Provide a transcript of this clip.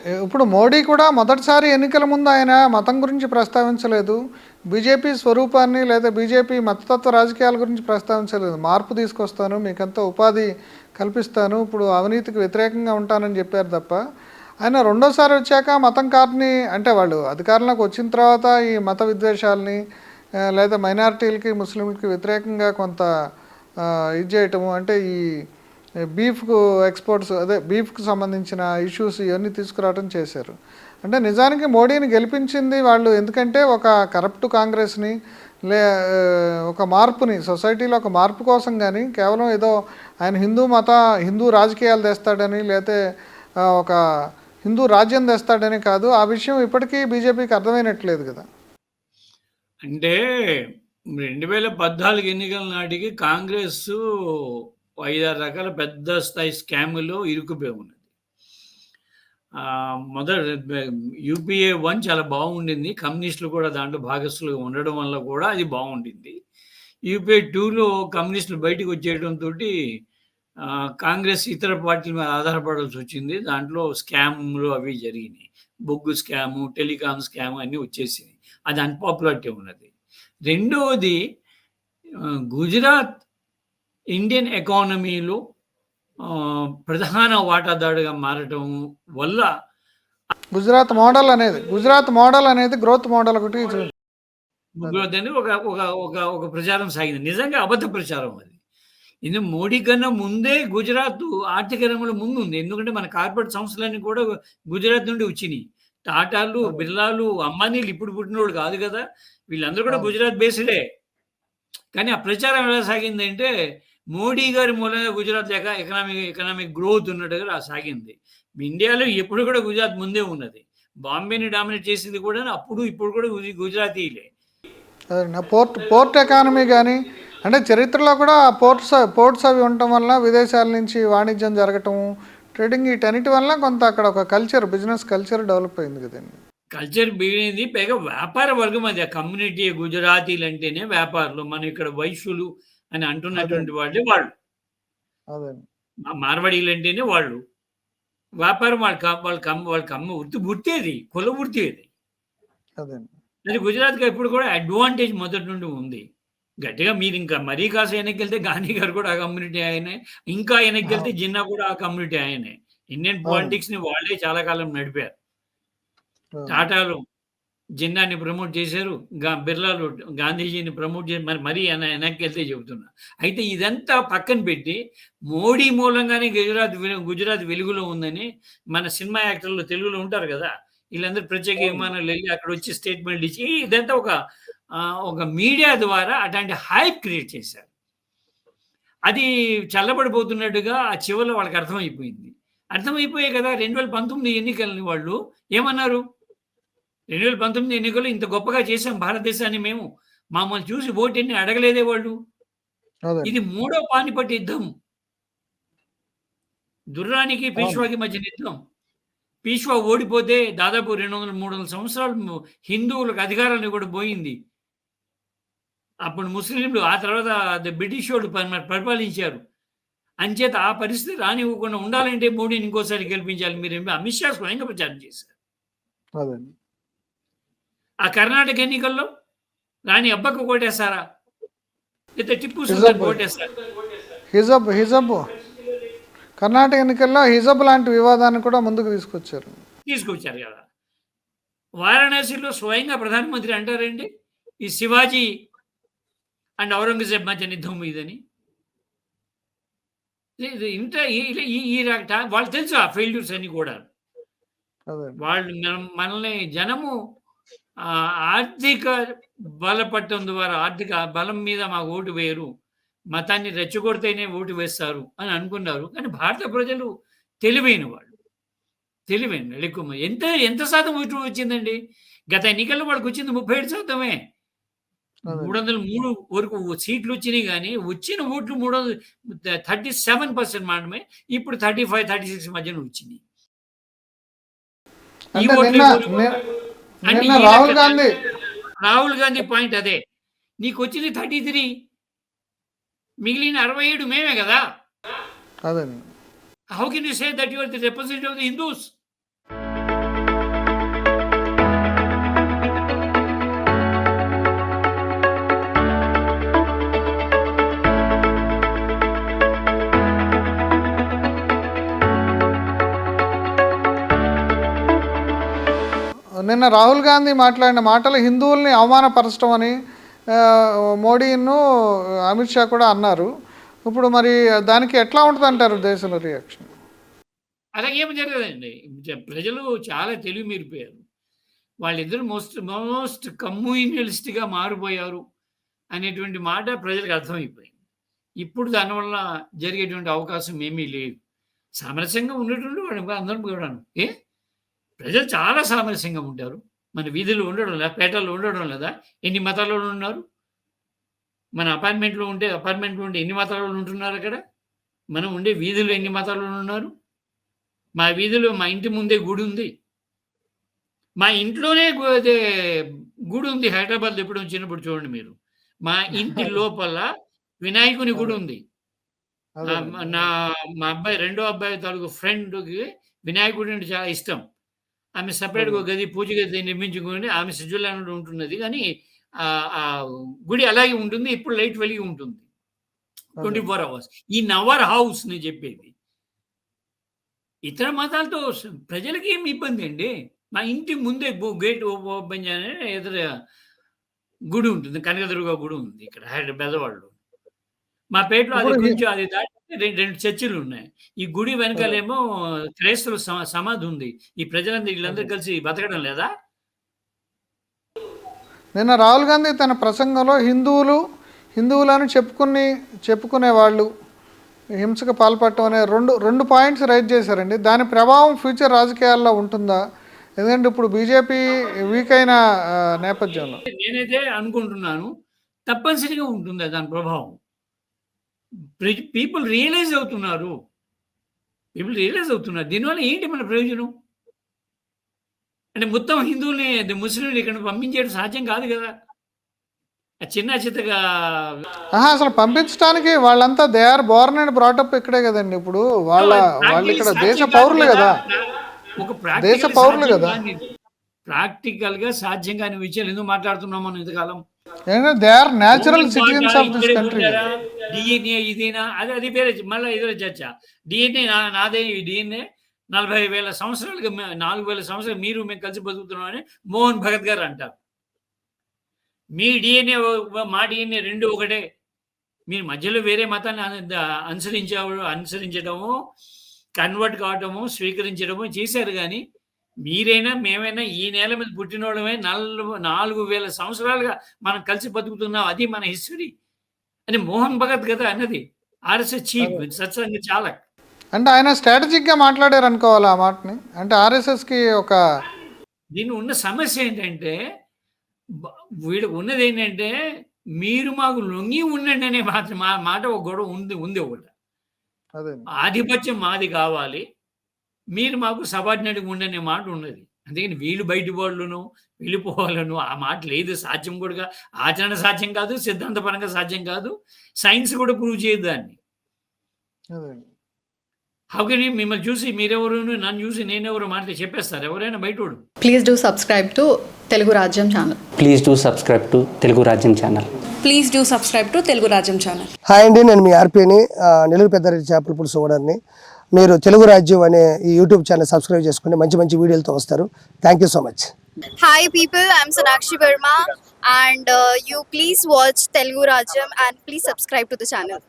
ఇప్పుడు మోడీ కూడా మొదటిసారి ఎన్నికల ముందు ఆయన మతం గురించి ప్రస్తావించలేదు. బీజేపీ స్వరూపాన్ని లేదా బీజేపీ మతతత్వ రాజకీయాల గురించి ప్రస్తావించలేదు. మార్పు తీసుకొస్తాను, మీకంతా ఉపాధి కల్పిస్తాను, ఇప్పుడు అవినీతికి వ్యతిరేకంగా ఉంటానని చెప్పారు తప్ప, ఆయన రెండోసారి వచ్చాక మతం కార్డ్‌ని అంటే వాళ్ళు అధికారంలోకి వచ్చిన తర్వాత ఈ మత విద్వేషాలని లేదా మైనారిటీలకి, ముస్లింలకి వ్యతిరేకంగా కొంత ఇది చేయటము అంటే ఈ బీఫ్‌కు ఎక్స్‌పోర్ట్స్ అదే బీఫ్‌కి సంబంధించిన ఇష్యూస్ ఇవన్నీ తీసుకురావడం చేశారు. అంటే నిజానికి మోడీని గెలిపించింది వాళ్ళు ఎందుకంటే ఒక కరప్ట్ కాంగ్రెస్‌ని ఒక మార్పుని సొసైటీలో ఒక మార్పు కోసం గానీ, కేవలం ఏదో ఆయన హిందూ రాజకీయాలు తెస్తాడని లేతే ఒక హిందూ రాజ్యం తెస్తాడని కాదు. ఆ విషయం ఇప్పటికీ బీజేపీకి అర్థమైనట్లేదు గదా! అంటే 2014 ఎన్నికల నాటికి కాంగ్రెస్సు 5, 6 రకాల పెద్ద స్థాయి స్కాముల్లో ఇరుక్కుపోయి ఉన్నది. మొదట యూపీఏ 1 చాలా బాగుండింది. కమ్యూనిస్టులు కూడా దాంట్లో భాగస్తులుగా ఉండడం వల్ల కూడా అది బాగుండింది. యూపీఏ 2లో కమ్యూనిస్టులు బయటికి వచ్చేయడంతోటి కాంగ్రెస్ ఇతర పార్టీల మీద ఆధారపడాల్సి వచ్చింది. దాంట్లో స్కామ్‌లు అవి జరిగినాయి. బొగ్గు స్కాము, టెలికాం స్కాము అన్నీ వచ్చేసినాయి. అది అన్‌పాపులారిటీ ఉన్నది. రెండోది గుజరాత్ ఇండియన్ ఎకానమీలో ప్రధాన వాటాదారుడిగా మారటం వల్ల గుజరాత్ మోడల్ అనేది గ్రోత్ మోడల్ ఒకటి గ్రోత్ అనేది ఒక ఒక ఒక ఒక ప్రచారం సాగింది. నిజంగా అబద్ధ ప్రచారం అది. ఇది మోడీ కన్నా ముందే గుజరాత్ ఆర్థిక రంగంలో ముందుంది. ఎందుకంటే మన కార్పొరేట్ సంస్థలన్నీ కూడా గుజరాత్ నుండి వచ్చినియి. టాటాలు, బిర్లాలు, అంబానీలు ఇప్పుడు పుట్టినోళ్ళు కాదు కదా! వీళ్ళందరూ కూడా గుజరాత్ బేస్డే. కానీ ఆ ప్రచారం ఎలా సాగిందంటే మోడీ గారి మూలంగా గుజరాత్ ఎకనామిక్ గ్రోత్ ఉన్నట్టుగా సాగింది. ఇండియాలో ఎప్పుడు కూడా గుజరాత్ ముందే ఉన్నది. బాంబేని డామినేట్ చేసింది కూడా అప్పుడు ఇప్పుడు కూడా గుజరాతీలే. పోర్ట్ ఎకానమీ కానీ అంటే చరిత్రలో కూడా పోర్ట్స్ అవి ఉండటం వల్ల విదేశాల నుంచి వాణిజ్యం జరగటం ట్రేడింగ్ వీటన్నిటి వల్ల కొంత అక్కడ ఒక బిజినెస్ కల్చర్ డెవలప్ అయింది కదండి. కల్చర్ బిగినింది. పైగా వ్యాపార వర్గం అది. ఆ కమ్యూనిటీ గుజరాతీలు అంటేనే వ్యాపారులు. మనం ఇక్కడ వైశ్యులు అని అంటున్నటువంటి వాళ్ళే వాళ్ళు. మార్వాడీలు అంటేనే వాళ్ళు. వ్యాపారం వాళ్ళకి వృత్తి అది. కుల వృత్తి అది. అది గుజరాత్‌కి ఎప్పుడు కూడా అడ్వాంటేజ్ మొదటి నుండి ఉంది. గట్టిగా మీరు ఇంకా మరీ కాస్త వెనక్కెళ్తే గాంధీ గారు కూడా ఆ కమ్యూనిటీ ఆయనే. ఇంకా వెనక్కెళ్తే జిన్నా కూడా ఆ కమ్యూనిటీ ఆయనే. ఇండియన్ పాలిటిక్స్‌ని వాళ్ళే చాలా కాలం నడిపారు. టాటాలు జిన్నాని ప్రమోట్ చేశారు. బిర్లాలు గాంధీజీని ప్రమోట్ చేసి మరీ వెనక్కెళ్తే చెబుతున్నా. అయితే ఇదంతా పక్కన పెట్టి మోడీ మూలంగానే గుజరాత్ వెలుగులో ఉందని మన సినిమా యాక్టర్లు తెలుగులో ఉంటారు కదా! వీళ్ళందరూ ప్రత్యేక విమానాలు వెళ్ళి అక్కడ వచ్చి స్టేట్మెంట్లు ఇచ్చి ఇదంతా ఒక మీడియా ద్వారా అట్లాంటి హైప్ క్రియేట్ చేశారు. అది చల్లబడిపోతున్నట్టుగా ఆ చివరలో వాళ్ళకి అర్థమైపోయింది. అర్థమైపోయాయి కదా! 2019 ఎన్నికలని వాళ్ళు ఏమన్నారు? 2019 ఎన్నికల్లో ఇంత గొప్పగా చేసాం భారతదేశాన్ని మేము. మమ్మల్ని చూసి ఓటెన్ని అడగలేదే వాళ్ళు. ఇది మూడో పానిపట్టు యుద్ధం. దుర్రానికి, పీష్వాకి మధ్య యుద్ధం. పీష్వా ఓడిపోతే దాదాపు 200, 300 సంవత్సరాలు హిందువులకు అధికారాన్ని కూడా పోయింది. అప్పుడు ముస్లింలు ఆ తర్వాత బ్రిటిష్ వాళ్ళు పరిపాలించారు. అంచేత ఆ పరిస్థితి రానివ్వకుండా ఉండాలంటే మోడీని ఇంకోసారి గెలిపించాలి. మీరు అమిత్ షా స్వయంగా ప్రచారం చేశారు. ఆ కర్ణాటక ఎన్నికల్లో రాణి అబ్బకు కోటేస్తారా? లేకపోతే టిప్పు సుల్తాన్ కోటేస్తారా? హిజబ్ కర్ణాటక ఎన్నికల్లో హిజబ్ లాంటి వివాదాన్ని కూడా ముందుకు తీసుకొచ్చారు కదా! వారణాసిలో స్వయంగా ప్రధానమంత్రి అంటారండి ఈ శివాజీ అండ్ ఔరంగజేబ్ మధ్య యుద్ధం ఇదని. వాళ్ళు తెలుసు ఆ ఫెయిల్యూర్స్ అన్ని కూడా. వాళ్ళు మనల్ని జనము ఆర్థిక బలపడటం ద్వారా ఆర్థిక బలం మీద మాకు ఓటు వేయరు. మతాన్ని రెచ్చగొడితేనే ఓటు వేస్తారు అని అనుకున్నారు. కానీ భారత ప్రజలు తెలివైన వాళ్ళు. ఎక్కువ ఎంత శాతం ఓటు వచ్చిందండి? గత ఎన్నికల్లో వాళ్ళకొచ్చింది 37%. 303 వరకు సీట్లు వచ్చినాయి గానీ, వచ్చిన ఓట్లు 37% మాత్రమే. ఇప్పుడు 35, 36 మధ్యన వచ్చినాయి. ఈ ఓట్లు రాహుల్ గాంధీ పాయింట్ అదే. నీకొచ్చింది 33, మిగిలిన 67 మేమే కదా! How can you say that you are the representative of the Hindus? నిన్న రాహుల్ గాంధీ మాట్లాడిన మాటలు హిందువుల్ని అవమానపరచడం అని మోడీను అమిత్ షా కూడా అన్నారు. ఇప్పుడు మరి దానికి ఎట్లా ఉంటుంది అంటారు దేశంలో రియాక్షన్? అలాగేమి జరగదండి. ప్రజలు చాలా తెలివి మీరిపోయారు. వాళ్ళిద్దరూ మోస్ట్ కమ్యూనియలిస్ట్‌గా మారిపోయారు అనేటువంటి మాట ప్రజలకు అర్థమైపోయింది. ఇప్పుడు దానివల్ల జరిగేటువంటి అవకాశం ఏమీ లేదు. సామరస్యంగా ఉండేటువంటి వాళ్ళు అందరం కూడాను. ప్రజలు చాలా సామరస్యంగా ఉంటారు. మన వీధుల్లో ఉండడం లేదా? పేటల్లో ఉండడం లేదా? ఎన్ని మతాలోళ్ళు ఉన్నారు? మన అపార్ట్మెంట్‌లో ఉంటే ఎన్ని మతాలోళ్ళు ఉంటున్నారు అక్కడ? మనం ఉండే వీధుల్లో ఎన్ని మతాలోళ్ళు ఉన్నారు? మా వీధిలో మా ఇంటి ముందే గుడుంది. మా ఇంట్లోనే గుడుంది. హైదరాబాద్‌లో ఎప్పుడైనా వచ్చినప్పుడు చూడండి మీరు. మా ఇంటి లోపల వినాయకుని అదే. గుడుంది. అదేనండి. మా అబ్బాయి రెండో అబ్బాయి తాలూకు ఫ్రెండ్‌కి వినాయకుడు అంటే చాలా ఇష్టం. ఆమె సెపరేట్‌గా అదే. ఒక పూజ గది నిర్మించుకొని ఆమె స్విట్జర్లాండ్‌లో ఉంటున్నది. కానీ ఆ గుడి అలాగే ఉంటుంది. ఇప్పుడు లైట్ వెలిగి ఉంటుంది. అదే. 24 అవర్స్. ఇన్ అవర్ హౌస్ నేను చెప్పేది. ఇతర మతాలతో ప్రజలకి ఏమి ఇబ్బందండి. మా ఇంటి ముందే గేట్ ఓపెన్ చేయగానే ఎదుర గుడి ఉంటుంది. కనకదుర్గ గుడి ఉంది ఇక్కడ బెజవాడలో. మా పేటలో అది ఇప్పుడు కొంచెం అది దాటి 2 చర్చిలున్నాయి. ఈ గుడి అదే. వెనకాలేమో క్రైస్తవుల సమాధి ఉంది. ఈ ప్రజలందరూ అదే. వీళ్ళందరూ కలిసి బతకడం లేదా? నిన్న రాహుల్ గాంధీ తన ప్రసంగంలో హిందువులను చెప్పుకునేవాళ్ళు హింసకు పాల్పడటం అనే రెండు పాయింట్స్ రైజ్ చేశారండి. దాని ప్రభావం ఫ్యూచర్ రాజకీయాల్లో ఉంటుందా? ఎందుకంటే ఇప్పుడు బీజేపీ వీక్ అయిన నేపథ్యంలో. నేనైతే అనుకుంటున్నాను. తప్పనిసరిగా ఉంటుంది దాని ప్రభావం. పీపుల్ రియలైజ్ అవుతున్నారు. దీనివల్ల ఏంటి మన ప్రయోజనం? అంటే మొత్తం హిందువుల్ని, ముస్లింలని ఇక్కడ పంపించేయడం సాధ్యం కాదు గదా! చిన్న చితగా అసలు పంపించడానికి వాళ్ళంతా they are born and brought up ఇక్కడే కదండి. ఇప్పుడు వాళ్ళు ఇక్కడ దేశ పౌరులు కదా. ఒక దేశ పౌరులు కదా. ప్రాక్టికల్‌గా సాధ్యం కాని విషయాలు ఎందుకు మాట్లాడుతున్నాం మనం ఇంతకాలం? They are natural citizens of this country. DNA ఇదేనా? అది వేరే మళ్ళా ఇదే చర్చ. డిఎన్ఏ నాదే ఈ డిఎన్ఏ 40,000 సంవత్సరాలుగా 4,000 సంవత్సరాలు మేము కలిసి బతుకుతున్నామని మోహన్ భగత్ గారు అంటారు. మీ డిఎన్ఏ మా డిఎన్ఏ 2 ఒకటే. మీరు మధ్యలో వేరే మతాన్ని అనుసరించడము, కన్వర్ట్ కావటము, స్వీకరించడము చేశారు గానీ, మీరైనా, మేమైనా ఈ నేల మీద పుట్టినోళ్ళమే 4,000 సంవత్సరాలుగా మనం కలిసి బతుకుతున్నాం. అది మన హిస్టరీ అని మోహన్ భగత్ కదా అన్నది. ఆర్ఎస్ఎస్ చీఫ్ సత్సంగ చాలక్. అంటే ఆయన స్ట్రాటజిక్‌గా మాట్లాడారు అనుకోవాలా ఆ మాటని? అంటే ఆర్ఎస్ఎస్‌కి ఒక దీని ఉన్న సమస్య ఏంటంటే, బ వీళ్ళకి ఉన్నదేంటంటే, మీరు మాకు లొంగి ఉండండి అనే మాట ఒక గొడవ ఉంది ఒకటి. అదే. ఆధిపత్యం మాది కావాలి. మీరు మాకు సబార్డినేట్‌గా ఉండనే మాట ఉన్నది. అందుకని వీళ్ళు బయటి వాళ్ళను, వెళ్ళిపోవాలను ఆ మాట లేదు. సాధ్యం కూడా ఆచరణ సాధ్యం కాదు. సిద్ధాంతపరంగా సాధ్యం కాదు. సైన్స్ కూడా ప్రూవ్ చేయదు దాన్ని. అదే. హౌ కెన్ యూ మిమ్మల్ని చూసి మీరెవరు, నన్ను చూసి నేనెవరో మాట చెప్పేస్తారు ఎవరైనా బయటోడు. Please do subscribe to Telugu Rajyam channel. Please do subscribe to Telugu Rajyam channel. Please do subscribe to Telugu Rajyam channel. Hi అండి, నేను మీ ఆర్పీని, నెల్లూరు పెద్దారెడ్డి చేపల పులుసు ఓనర్ని. మీరు తెలుగు రాజ్యం అనే ఈ యూట్యూబ్ ఛానల్ సబ్స్క్రైబ్ చేసుకుని మంచి మంచి వీడియోలతో వస్తారు. Thank you so much. Hi people, I'm Sonakshi Verma and you please watch Telugu Rajam and please subscribe to the channel.